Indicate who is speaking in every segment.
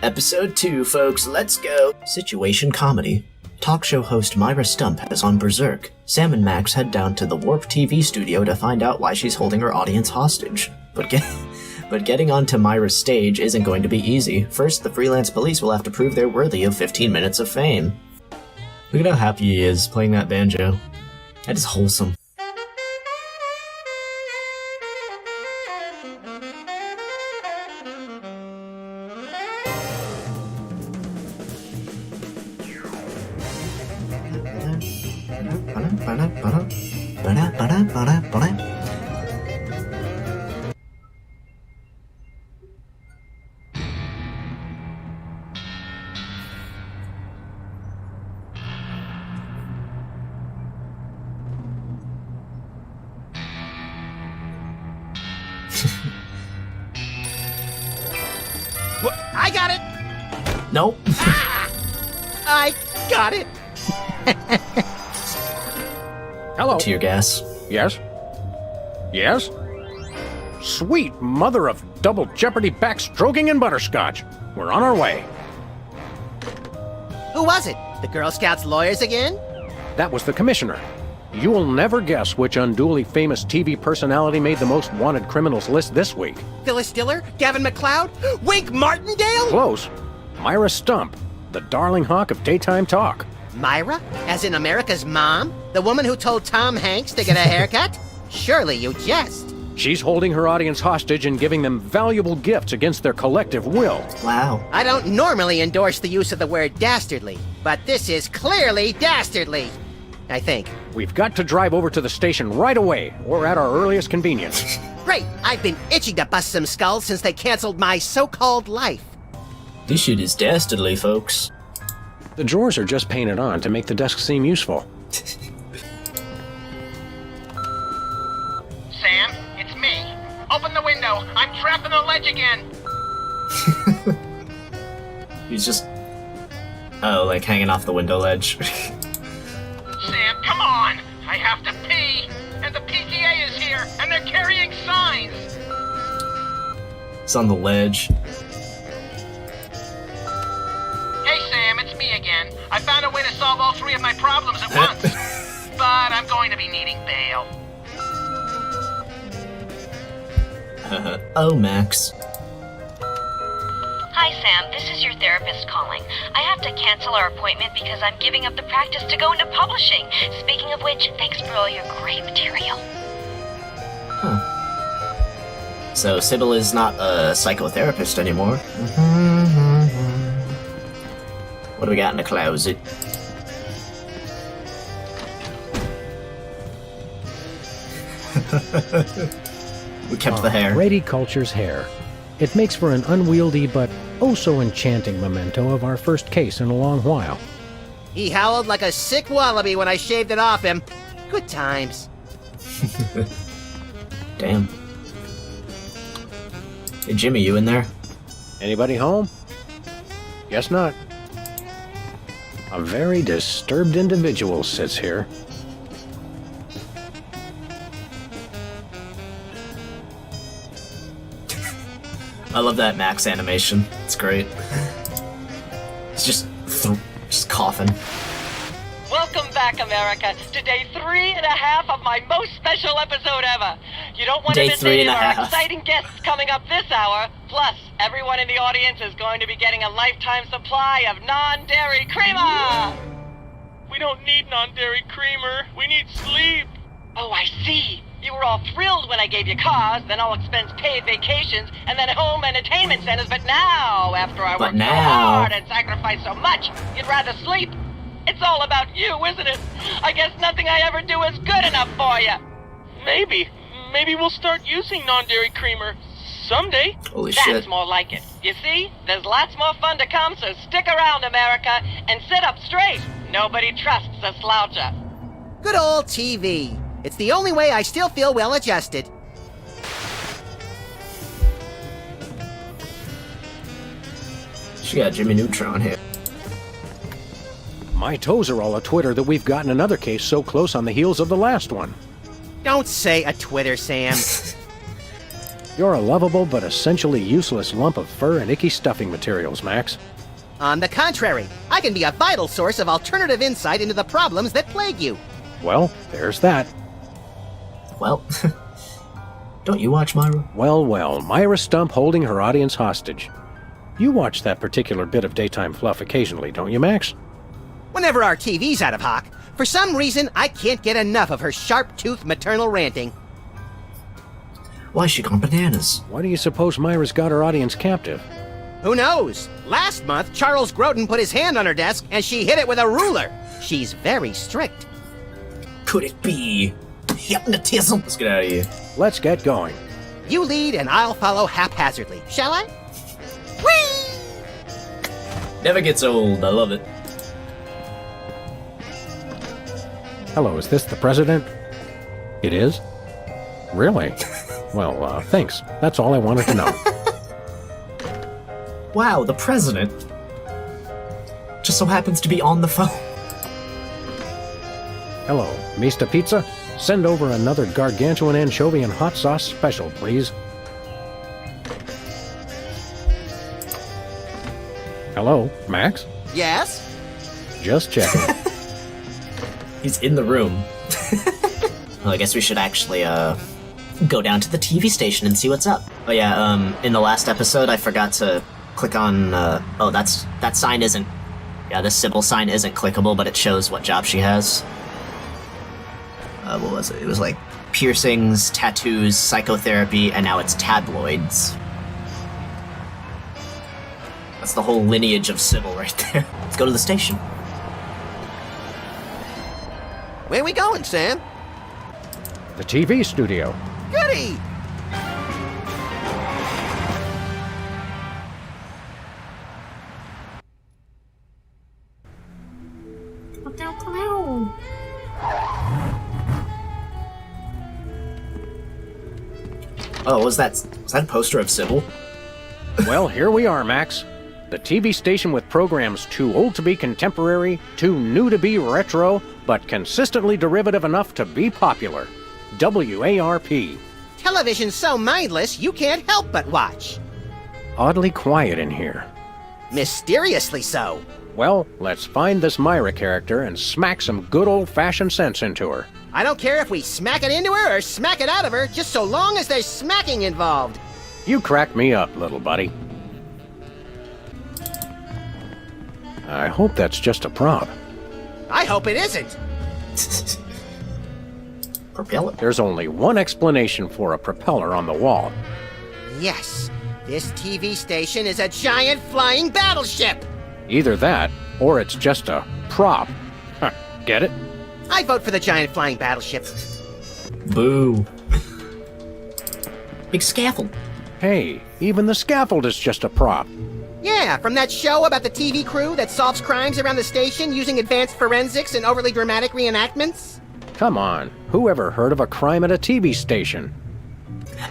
Speaker 1: Episode 2, folks, let's go! Situation comedy. Talk show host Myra Stump has on Berserk. Sam and Max head down to the Warp TV studio to find out why she's holding her audience hostage. But getting onto Myra's stage isn't going to be easy. First, the freelance police will have to prove they're worthy of 15 minutes of fame. Look at how happy he is playing that banjo. That is wholesome.
Speaker 2: I got it!
Speaker 1: Nope.
Speaker 2: I got it!
Speaker 3: Hello.
Speaker 1: Tear gas.
Speaker 3: Yes? Yes? Sweet mother of double jeopardy backstroking and butterscotch. We're on our way.
Speaker 2: Who was it? The Girl Scouts lawyers again?
Speaker 3: That was the commissioner. You'll never guess which unduly famous TV personality made the most wanted criminals list this week.
Speaker 2: Phyllis Diller? Gavin McLeod? Wink Martindale?
Speaker 3: Close. Myra Stump, the darling hawk of daytime talk.
Speaker 2: Myra? As in America's mom? The woman who told Tom Hanks to get a haircut? Surely you jest.
Speaker 3: She's holding her audience hostage and giving them valuable gifts against their collective will.
Speaker 1: Wow.
Speaker 2: I don't normally endorse the use of the word dastardly, but this is clearly dastardly. I think.
Speaker 3: We've got to drive over to the station right away, or at our earliest convenience.
Speaker 2: Great! I've been itching to bust some skulls since they canceled my so-called life.
Speaker 1: This shit is dastardly, folks.
Speaker 3: The drawers are just painted on to make the desk seem useful.
Speaker 4: Sam, it's me. Open the window. I'm trapped on the ledge again.
Speaker 1: He's just... Oh, like hanging off the window ledge.
Speaker 4: Sam, come on. I have to pee. And the PTA is here, and they're carrying signs.
Speaker 1: It's on the ledge.
Speaker 4: Hey, Sam, it's me again. I found a way to solve all three of my problems at once. But I'm going to be needing bail.
Speaker 1: Oh, Max.
Speaker 5: Hi, Sam. This is your therapist calling. I have to cancel our appointment because I'm giving up the practice to go into publishing. Speaking of which, thanks for all your great material.
Speaker 1: Huh. So, Sybil is not a psychotherapist anymore. What do we got in the closet? We kept the hair.
Speaker 3: Brady Culture's hair. It makes for an unwieldy but oh-so-enchanting memento of our first case in a long while.
Speaker 2: He howled like a sick wallaby when I shaved it off him. Good times.
Speaker 1: Damn. Hey, Jimmy, you in there?
Speaker 3: Anybody home? Guess not. A very disturbed individual sits here.
Speaker 1: I love that Max animation. It's great. It's just coughing.
Speaker 4: Welcome back, America, to day 3.5 of my most special episode ever. You don't want to
Speaker 1: Day
Speaker 4: miss any of our
Speaker 1: 3.5.
Speaker 4: exciting guests coming up this hour. Plus, everyone in the audience is going to be getting a lifetime supply of non-dairy creamer. We don't need non-dairy creamer. We need sleep. Oh, I see. You were all thrilled when I gave you cars, then all expense paid vacations, and then home entertainment centers. But now, after I worked so hard and sacrificed so much, you'd rather sleep. It's all about you, isn't it? I guess nothing I ever do is good enough for you. Maybe we'll start using non-dairy creamer someday.
Speaker 1: Holy
Speaker 4: That's
Speaker 1: shit.
Speaker 4: more like it. You see, there's lots more fun to come, so stick around, America, and sit up straight. Nobody trusts a sloucher.
Speaker 2: Good old TV. It's the only way I still feel well adjusted.
Speaker 1: She got Jimmy Neutron here.
Speaker 3: My toes are all a-twitter that we've gotten another case so close on the heels of the last one.
Speaker 2: Don't say a Twitter, Sam.
Speaker 3: You're a lovable but essentially useless lump of fur and icky stuffing materials, Max.
Speaker 2: On the contrary, I can be a vital source of alternative insight into the problems that plague you.
Speaker 3: Well, there's that.
Speaker 1: Well, don't you watch Myra?
Speaker 3: Well, Myra Stump holding her audience hostage. You watch that particular bit of daytime fluff occasionally, don't you, Max?
Speaker 2: Whenever our TV's out of hock, for some reason I can't get enough of her sharp-toothed maternal ranting.
Speaker 1: Why she gone bananas?
Speaker 3: Why do you suppose Myra's got her audience captive?
Speaker 2: Who knows? Last month, Charles Grodin put his hand on her desk and she hit it with a ruler. She's very strict.
Speaker 1: Could it be hypnotism? Let's get out of here.
Speaker 3: Let's get going.
Speaker 2: You lead and I'll follow haphazardly, shall I? Whee!
Speaker 1: Never gets old. I love it.
Speaker 3: Hello, is this the president? It is? Really? Well, thanks. That's all I wanted to know.
Speaker 1: Wow, the president just so happens to be on the phone.
Speaker 3: Hello, Mr. Pizza? Send over another gargantuan anchovy and hot sauce special, please. Hello, Max?
Speaker 2: Yes?
Speaker 3: Just checking.
Speaker 1: He's in the room. Well, I guess we should actually, go down to the TV station and see what's up. Oh yeah, in the last episode I forgot to click on, oh, that sign isn't, yeah, this Sybil sign isn't clickable, but it shows what job she has. What was it? It was like piercings, tattoos, psychotherapy, and now it's tabloids. That's the whole lineage of Sybil right there. Let's go to the station.
Speaker 2: Where we going, Sam?
Speaker 3: The TV studio.
Speaker 2: Goody!
Speaker 1: Oh, was that a poster of Sybil?
Speaker 3: Well, here we are, Max. The TV station with programs too old to be contemporary, too new to be retro, but consistently derivative enough to be popular. WARP.
Speaker 2: Television's so mindless, you can't help but watch.
Speaker 3: Oddly quiet in here.
Speaker 2: Mysteriously so.
Speaker 3: Well, let's find this Myra character and smack some good old-fashioned sense into her.
Speaker 2: I don't care if we smack it into her or smack it out of her, just so long as there's smacking involved.
Speaker 3: You crack me up, little buddy. I hope that's just a prop.
Speaker 2: I hope it isn't.
Speaker 1: Propeller.
Speaker 3: There's only one explanation for a propeller on the wall.
Speaker 2: Yes, this TV station is a giant flying battleship.
Speaker 3: Either that, or it's just a prop. Huh, get it?
Speaker 2: I vote for the giant flying battleship.
Speaker 1: Boo. Big scaffold.
Speaker 3: Hey, even the scaffold is just a prop.
Speaker 2: Yeah, from that show about the TV crew that solves crimes around the station using advanced forensics and overly dramatic reenactments.
Speaker 3: Come on, who ever heard of a crime at a TV station?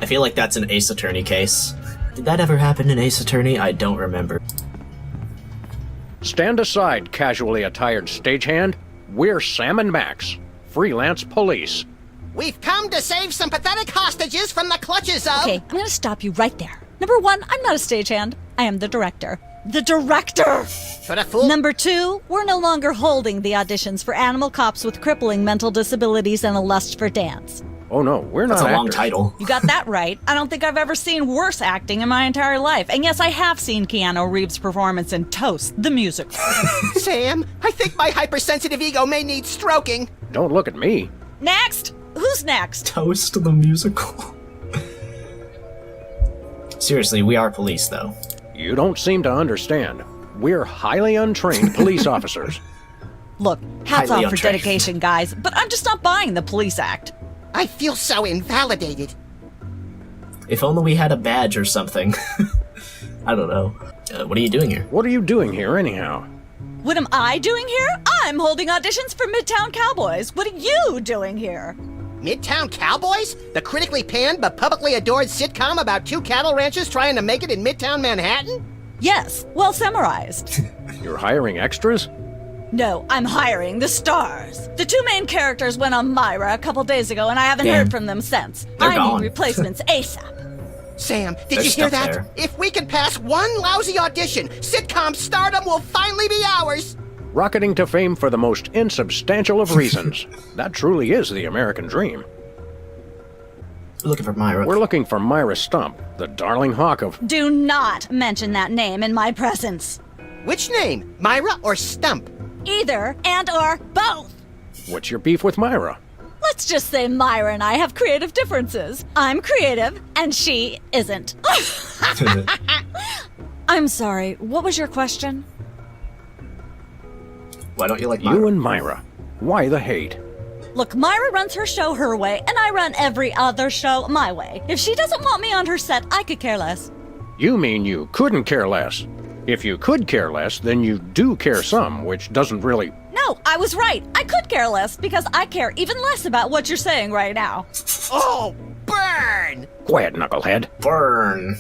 Speaker 1: I feel like that's an Ace Attorney case. Did that ever happen in Ace Attorney? I don't remember.
Speaker 3: Stand aside, casually attired stagehand. We're Sam and Max, freelance police.
Speaker 2: We've come to save some pathetic hostages from the clutches of...
Speaker 6: Okay, I'm gonna stop you right there. Number one, I'm not a stagehand. I am the director. The director!
Speaker 2: But a fool...
Speaker 6: Number two, we're no longer holding the auditions for animal cops with crippling mental disabilities and a lust for dance.
Speaker 3: Oh no, we're
Speaker 1: That's
Speaker 3: not
Speaker 1: a long
Speaker 3: actors.
Speaker 1: title.
Speaker 6: You got that right. I don't think I've ever seen worse acting in my entire life. And yes, I have seen Keanu Reeves' performance in Toast, the musical.
Speaker 2: Sam, I think my hypersensitive ego may need stroking.
Speaker 3: Don't look at me.
Speaker 6: Next! Who's next?
Speaker 1: Toast the musical. Seriously, we are police, though.
Speaker 3: You don't seem to understand. We're highly untrained police officers.
Speaker 6: Look, hats
Speaker 1: Highly
Speaker 6: off for
Speaker 1: untrained.
Speaker 6: dedication, guys, but I'm just not buying the police act.
Speaker 2: I feel so invalidated.
Speaker 1: If only we had a badge or something. I don't know. What are you doing here?
Speaker 3: What are you doing here, anyhow?
Speaker 6: What am I doing here? I'm holding auditions for Midtown Cowboys. What are you doing here?
Speaker 2: Midtown Cowboys? The critically panned but publicly adored sitcom about two cattle ranchers trying to make it in Midtown Manhattan?
Speaker 6: Yes, well summarized.
Speaker 3: You're hiring extras?
Speaker 6: No, I'm hiring the stars. The two main characters went on Myra a couple days ago, and I haven't
Speaker 1: Damn.
Speaker 6: heard from them since.
Speaker 1: They're
Speaker 6: I
Speaker 1: gone.
Speaker 6: need replacements ASAP.
Speaker 2: Sam, did
Speaker 1: There's
Speaker 2: you hear
Speaker 1: stuff
Speaker 2: that?
Speaker 1: there.
Speaker 2: If we can pass one lousy audition, sitcom stardom will finally be ours.
Speaker 3: Rocketing to fame for the most insubstantial of reasons. That truly is the American dream.
Speaker 1: We're looking for Myra.
Speaker 3: We're looking for Myra Stump, the darling hawk of...
Speaker 6: Do not mention that name in my presence.
Speaker 2: Which name, Myra or Stump?
Speaker 6: Either and or both.
Speaker 3: What's your beef with Myra?
Speaker 6: Let's just say Myra and I have creative differences. I'm creative, and she isn't. I'm sorry, what was your question?
Speaker 1: Why don't you like Myra?
Speaker 3: You and Myra. Why the hate?
Speaker 6: Look, Myra runs her show her way, and I run every other show my way. If she doesn't want me on her set, I could care less.
Speaker 3: You mean you couldn't care less? If you could care less, then you do care some, which doesn't really...
Speaker 6: No, I was right. I could care less because I care even less about what you're saying right now.
Speaker 2: Oh, burn!
Speaker 3: Quiet, knucklehead.
Speaker 1: Burn.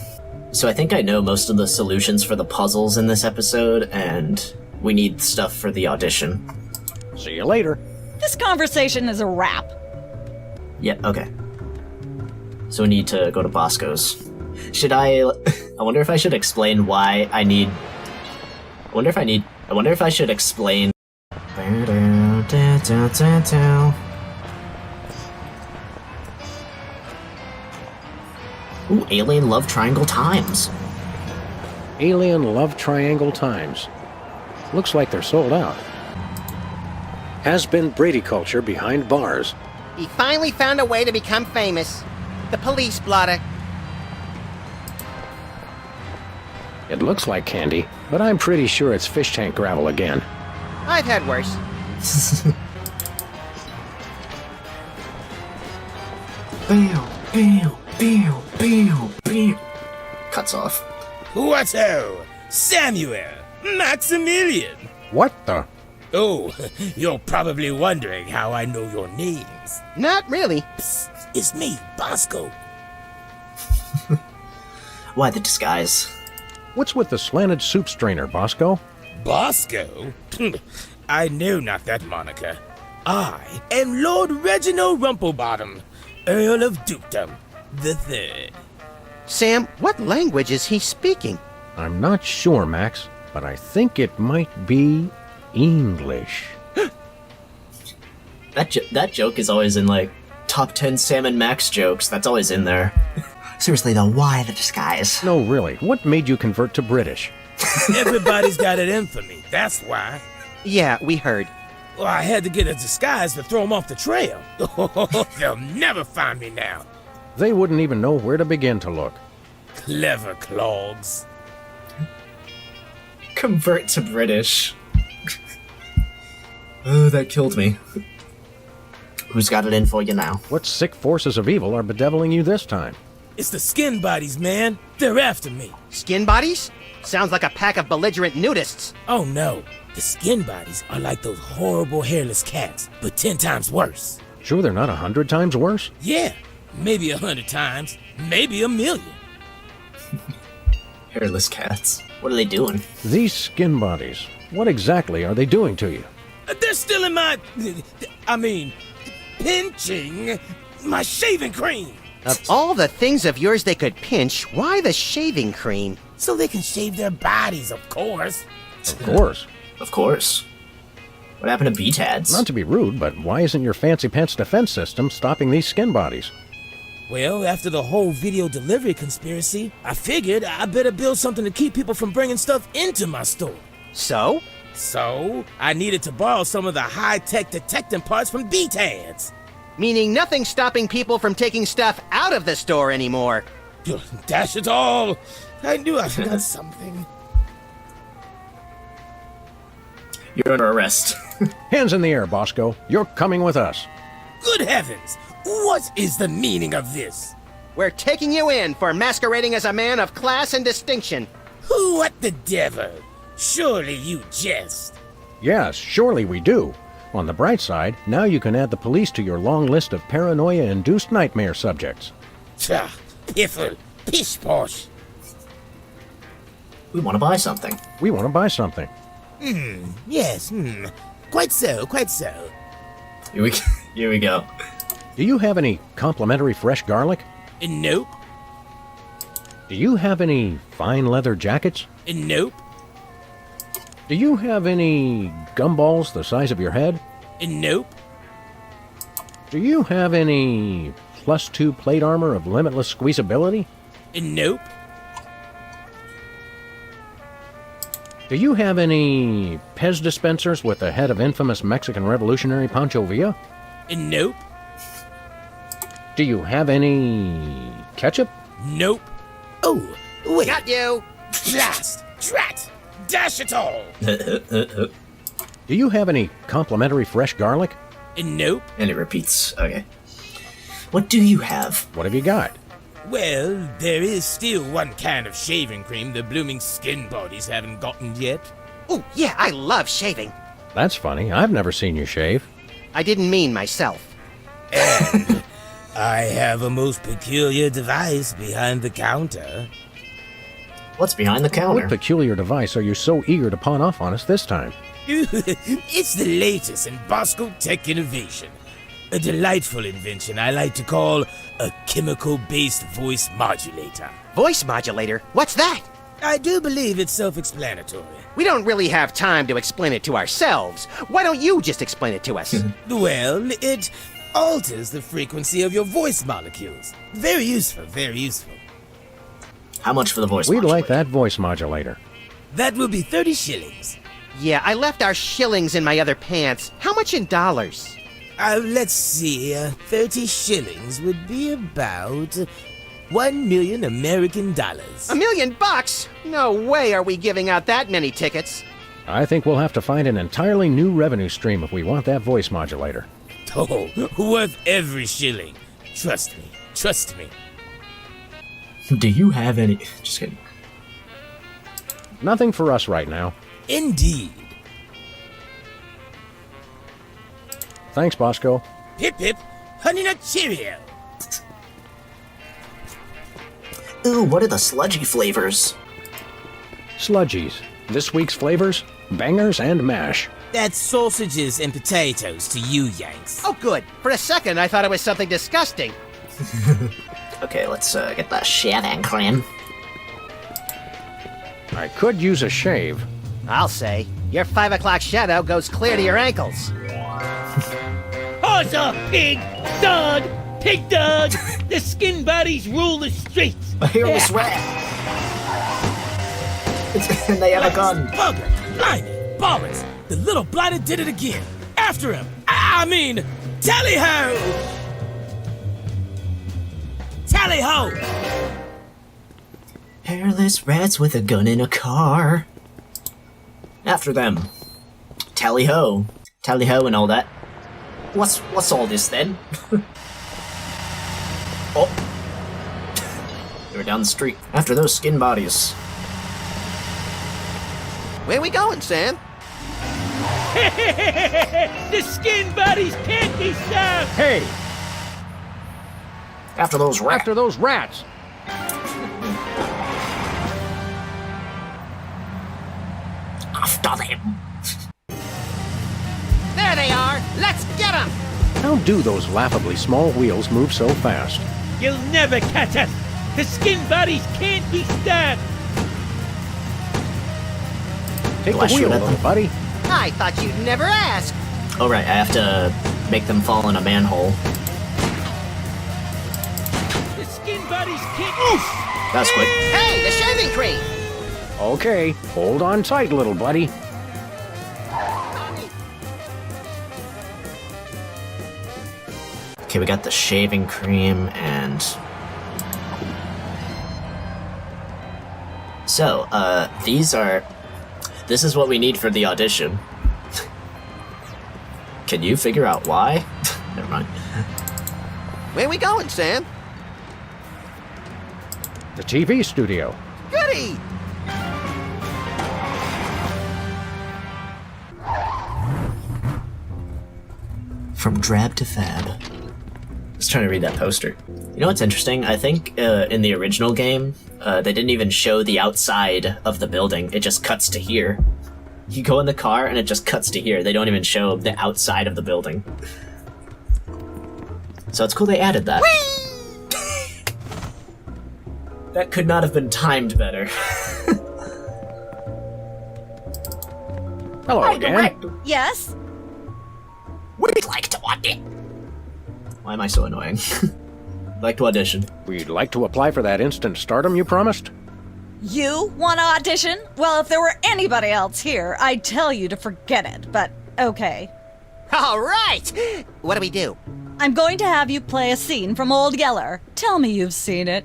Speaker 1: So I think I know most of the solutions for the puzzles in this episode, and we need stuff for the audition.
Speaker 3: See you later.
Speaker 6: This conversation is a wrap.
Speaker 1: Yeah, okay. So we need to go to Bosco's. Should I wonder if I should explain why I need... I wonder if I should explain... Ooh, Alien Love Triangle Times.
Speaker 3: Alien Love Triangle Times. Looks like they're sold out. Has been Brady culture behind bars.
Speaker 2: He finally found a way to become famous. The police blotter.
Speaker 3: It looks like candy, but I'm pretty sure it's fish tank gravel again.
Speaker 2: I've had worse.
Speaker 1: Bam, bam, bam, bam, bam. Cuts off.
Speaker 7: What-o? Samuel! Maximilian!
Speaker 3: What the?
Speaker 7: Oh, you're probably wondering how I know your names.
Speaker 2: Not really.
Speaker 7: Psst, it's me, Bosco.
Speaker 1: Why the disguise?
Speaker 3: What's with the slanted soup strainer, Bosco?
Speaker 7: Bosco? I know not that moniker. I am Lord Reginald Rumplebottom, Earl of Dukedom the Third.
Speaker 2: Sam, what language is he speaking?
Speaker 3: I'm not sure, Max, but I think it might be English.
Speaker 1: That joke is always in, like, top 10 Sam and Max jokes. That's always in there. Seriously, though, why the disguise?
Speaker 3: No, really, what made you convert to British?
Speaker 7: Everybody's got it in for me, that's why.
Speaker 2: Yeah, we heard.
Speaker 7: Well, I had to get a disguise to throw them off the trail. They'll never find me now.
Speaker 3: They wouldn't even know where to begin to look.
Speaker 7: Clever clogs.
Speaker 1: Convert to British. Oh, that killed me. Who's got it in for you now?
Speaker 3: What sick forces of evil are bedeviling you this time?
Speaker 7: It's the skin bodies, man. They're after me.
Speaker 2: Skin bodies? Sounds like a pack of belligerent nudists.
Speaker 7: Oh no, the skin bodies are like those horrible hairless cats, but 10 times worse.
Speaker 3: Sure they're not 100 times worse?
Speaker 7: Yeah, maybe 100 times, maybe 1,000,000.
Speaker 1: Hairless cats. What are they doing?
Speaker 3: These skin bodies, what exactly are they doing to you?
Speaker 7: They're still in pinching my shaving cream.
Speaker 2: Of all the things of yours they could pinch, why the shaving cream?
Speaker 7: So they can shave their bodies, of course.
Speaker 3: Of course.
Speaker 1: Of course. What happened to BTADs?
Speaker 3: Not to be rude, but why isn't your fancy pants defense system stopping these skin bodies?
Speaker 7: Well, after the whole video delivery conspiracy, I figured I better build something to keep people from bringing stuff into my store.
Speaker 2: So?
Speaker 7: So, I needed to borrow some of the high-tech detecting parts from BTADs.
Speaker 2: Meaning nothing stopping people from taking stuff out of the store anymore.
Speaker 7: Dash it all! I knew I forgot something.
Speaker 1: You're under arrest.
Speaker 3: Hands in the air, Bosco. You're coming with us.
Speaker 7: Good heavens! What is the meaning of this?
Speaker 2: We're taking you in for masquerading as a man of class and distinction.
Speaker 7: What the devil? Surely you jest.
Speaker 3: Yes, surely we do. On the bright side, now you can add the police to your long list of paranoia-induced nightmare subjects.
Speaker 7: Tch, piffle, pish-posh.
Speaker 1: We want to buy something.
Speaker 3: We want to buy something.
Speaker 7: Yes, quite so, quite so.
Speaker 1: Here we go.
Speaker 3: Do you have any complimentary fresh garlic?
Speaker 7: Nope.
Speaker 3: Do you have any fine leather jackets?
Speaker 7: Nope.
Speaker 3: Do you have any gumballs the size of your head?
Speaker 7: Nope.
Speaker 3: Do you have any +2 plate armor of limitless squeezability?
Speaker 7: Nope.
Speaker 3: Do you have any Pez dispensers with the head of infamous Mexican revolutionary Pancho Villa?
Speaker 7: Nope.
Speaker 3: Do you have any ketchup?
Speaker 7: Nope. Oh, wait.
Speaker 2: Got you!
Speaker 7: Blast! Drat! Dash it all!
Speaker 3: Do you have any complimentary fresh garlic?
Speaker 7: Nope.
Speaker 1: And it repeats. Okay. What do you have?
Speaker 3: What have you got?
Speaker 7: Well, there is still one can of shaving cream the blooming skin bodies haven't gotten yet.
Speaker 2: Oh, yeah, I love shaving.
Speaker 3: That's funny. I've never seen you shave.
Speaker 2: I didn't mean myself.
Speaker 7: And I have a most peculiar device behind the counter.
Speaker 1: What's behind the
Speaker 3: What
Speaker 1: counter?
Speaker 3: peculiar device are you so eager to pawn off on us this time?
Speaker 7: It's the latest in Bosco tech innovation. A delightful invention I like to call a chemical-based voice modulator.
Speaker 2: Voice modulator? What's that?
Speaker 7: I do believe it's self-explanatory.
Speaker 2: We don't really have time to explain it to ourselves. Why don't you just explain it to us?
Speaker 7: Well, it alters the frequency of your voice molecules. Very useful, very useful.
Speaker 1: How much for the voice
Speaker 3: We'd
Speaker 1: modulator?
Speaker 3: like that voice modulator.
Speaker 7: That will be 30 shillings.
Speaker 2: Yeah, I left our shillings in my other pants. How much in dollars?
Speaker 7: Let's see. 30 shillings would be about 1 million American dollars.
Speaker 2: $1 million? No way are we giving out that many tickets.
Speaker 3: I think we'll have to find an entirely new revenue stream if we want that voice modulator.
Speaker 7: Oh, worth every shilling. Trust me. Trust me.
Speaker 1: Do you have any... Just kidding.
Speaker 3: Nothing for us right now.
Speaker 7: Indeed.
Speaker 3: Thanks, Bosco.
Speaker 7: Hip hip, Honey Nut Cheerio.
Speaker 1: Ooh, what are the sludgy flavors?
Speaker 3: Sludgies. This week's flavors, bangers and mash.
Speaker 7: That's sausages and potatoes to you, Yanks.
Speaker 2: Oh, good. For a second, I thought it was something disgusting.
Speaker 1: Okay, let's get the shaving cream.
Speaker 3: I could use a shave.
Speaker 2: I'll say. Your 5 o'clock shadow goes clear to your ankles.
Speaker 8: Horse off, pig! Dog! Pig dog! The skin bodies rule the streets!
Speaker 1: A hairless rat! And they have a gun.
Speaker 7: Bugger, blimey, ballers. The little blighter did it again. After him. I mean, tally-ho! Tally-ho!
Speaker 1: Hairless rats with a gun in a car. After them. Tally-ho. Tally-ho and all that. What's all this then? Oh. They were down the street. After those skin bodies.
Speaker 2: Where we going, Sam?
Speaker 8: The skin bodies can't be stopped!
Speaker 3: Hey,
Speaker 1: After those rats.
Speaker 3: after those rats!
Speaker 1: After them.
Speaker 2: There they are! Let's get them!
Speaker 3: How do those laughably small wheels move so fast?
Speaker 8: You'll never catch us! The skin bodies can't be stopped!
Speaker 3: Take
Speaker 1: Do I
Speaker 3: the
Speaker 1: shoot
Speaker 3: wheel,
Speaker 1: at them?
Speaker 3: little buddy.
Speaker 2: I thought you'd never ask.
Speaker 1: Oh right, I have to make them fall in a manhole.
Speaker 8: The skin bodies can't... Oof!
Speaker 1: That's quick.
Speaker 2: Hey, the shaving cream!
Speaker 3: Okay, hold on tight, little buddy.
Speaker 1: Okay, we got the shaving cream and... So, this is what we need for the audition. Can you figure out why? Never mind.
Speaker 2: Where we going, Sam?
Speaker 3: The TV studio.
Speaker 2: Goody!
Speaker 1: From drab to fab. I was trying to read that poster. You know what's interesting? I think in the original game, they didn't even show the outside of the building. It just cuts to here. You go in the car and it just cuts to here. They don't even show the outside of the building. So it's cool they added that. That could not have been timed better.
Speaker 3: Hello again.
Speaker 6: Yes?
Speaker 1: We'd like to audition. Why am I so annoying? Like to audition.
Speaker 3: We'd like to apply for that instant stardom you promised.
Speaker 6: You want to audition? Well, if there were anybody else here, I'd tell you to forget it, but okay.
Speaker 2: All right! What do we do?
Speaker 6: I'm going to have you play a scene from Old Yeller. Tell me you've seen it.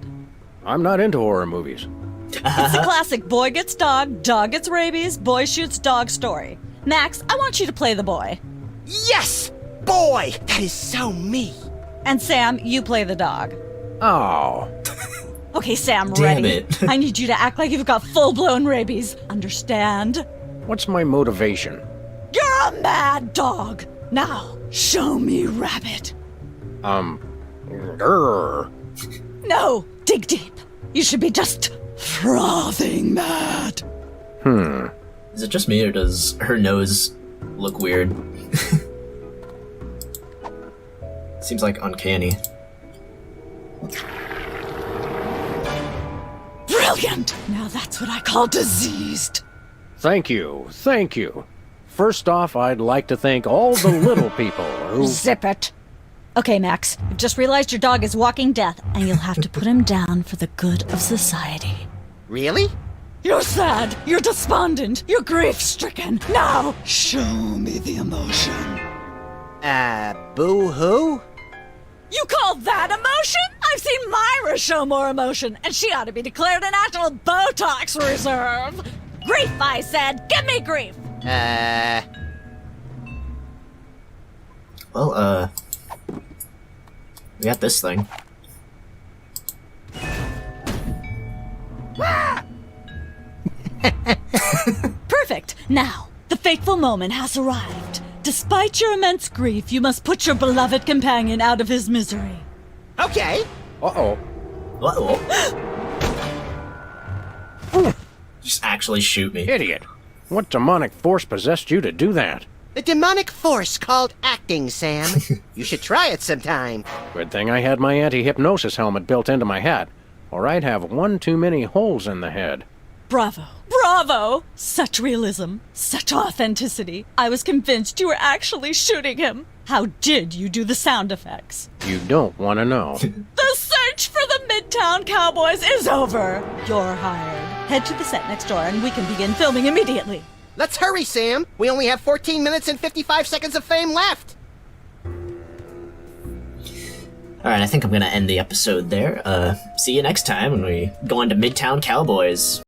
Speaker 3: I'm not into horror movies.
Speaker 6: It's the classic boy gets dog gets rabies, boy shoots dog story. Max, I want you to play the boy.
Speaker 2: Yes! Boy! That is so me!
Speaker 6: And Sam, you play the dog.
Speaker 3: Oh.
Speaker 6: Okay, Sam,
Speaker 1: Damn
Speaker 6: ready?
Speaker 1: it.
Speaker 6: I need you to act like you've got full-blown rabies. Understand?
Speaker 3: What's my motivation?
Speaker 6: You're a mad dog. Now, show me Rabbit.
Speaker 3: Grr.
Speaker 6: No, dig deep. You should be just frothing mad.
Speaker 1: Is it just me, or does her nose look weird? Seems like uncanny.
Speaker 6: Brilliant. Now that's what I call diseased.
Speaker 3: Thank you. First off, I'd like to thank all the little people who...
Speaker 6: Zip it. Okay, Max, I've just realized your dog is walking death, and you'll have to put him down for the good of society.
Speaker 2: Really?
Speaker 6: You're sad, you're despondent, you're grief-stricken. Now, show me the emotion.
Speaker 2: Boo-hoo?
Speaker 6: You call that emotion? I've seen Myra show more emotion, and she ought to be declared a national Botox reserve. Grief, I said. Give me grief.
Speaker 1: Well, we got this thing.
Speaker 6: Perfect. Now, the fateful moment has arrived. Despite your immense grief, you must put your beloved companion out of his misery.
Speaker 2: Okay.
Speaker 3: Uh-oh.
Speaker 1: Uh-oh. Just actually shoot me.
Speaker 3: Idiot. What demonic force possessed you to do that?
Speaker 2: The demonic force called acting, Sam. You should try it sometime.
Speaker 3: Good thing I had my anti-hypnosis helmet built into my hat, or I'd have one too many holes in the head.
Speaker 6: Bravo. Bravo! Such realism, such authenticity. I was convinced you were actually shooting him. How did you do the sound effects?
Speaker 3: You don't want to know.
Speaker 6: The search for the Midtown Cowboys is over. You're hired. Head to the set next door and we can begin filming immediately.
Speaker 2: Let's hurry, Sam. We only have 14 minutes and 55 seconds of fame left.
Speaker 1: Alright, I think I'm gonna end the episode there. See you next time when we go on to Midtown Cowboys.